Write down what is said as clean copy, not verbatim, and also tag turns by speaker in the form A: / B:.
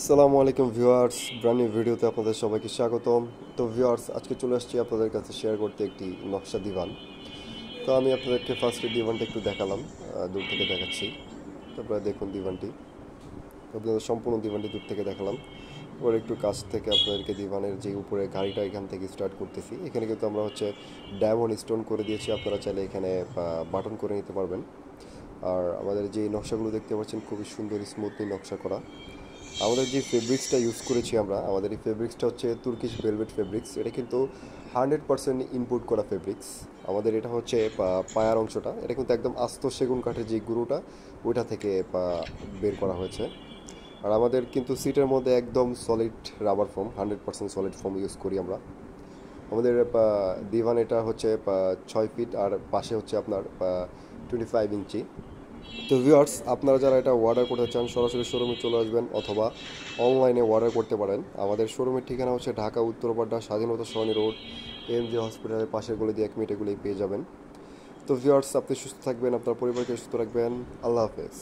A: আসসালামু আলাইকুম viewers, brand new ভিডিওতে আপনাদের সবাইকে স্বাগতম। তো ভিউয়ার্স, আজকে চলে আসছি আপনাদের কাছে শেয়ার করতে একটি নকশা দিওয়ান। তো আমি আপনাদেরকে ফার্স্টে দিওয়ানটা একটু দেখালাম, দূর থেকে দেখাচ্ছি। তারপরে দেখুন দিওয়ানটি, আপনাদের সম্পূর্ণ দিওয়ানটি দূর থেকে দেখালাম। এবার একটু কাছ থেকে আপনাদেরকে দিওয়ানের যে উপরে গাড়িটা এখান থেকে স্টার্ট করতেছি। এখানে কিন্তু আমরা ডায়মন্ড স্টোন করে দিয়েছি, আপনারা চাইলে এখানে বাটন করে নিতে পারবেন। আর আমাদের যে নকশাগুলো দেখতে পাচ্ছেন খুবই সুন্দর স্মুথলি নকশা করা। আমাদের যে ফেব্রিক্সটা ইউজ করেছি আমরা, আমাদের এই ফেব্রিক্সটা হচ্ছে তুর্কিশ ভেলভেট ফেব্রিক্স। এটা কিন্তু 100% ইম্পোর্ট করা ফেব্রিক্স। আমাদের এটা হচ্ছে পায়ার অংশটা, এটা কিন্তু একদম আস্ত সেগুন কাঠের যে গুঁড়োটা ওইটা থেকে বের করা হয়েছে। আর আমাদের কিন্তু সিটের মধ্যে একদম solid rubber foam, 100% solid foam use করি আমরা। আমাদের দিভান এটা হচ্ছে 6 ফিট, আর পাশে হচ্ছে আপনার 25 ইঞ্চি। তো ভিউয়ার্স, আপনারা যারা এটা অর্ডার করতে চান সরাসরি শোরুমে চলে আসবেন অথবা অনলাইনে অর্ডার করতে পারেন। আমাদের শোরুমের ঠিকানা হচ্ছে ঢাকা উত্তরপাড্ডা স্বাধীনতা সরণি রোড, এমজে হসপিটালের পাশের গলি 1 মিনিট এগুলোই পেয়ে যাবেন। তো ভিউয়ার্স, আপনি সুস্থ থাকবেন, আপনার পরিবারকে সুস্থ রাখবেন। আল্লাহ হাফেজ।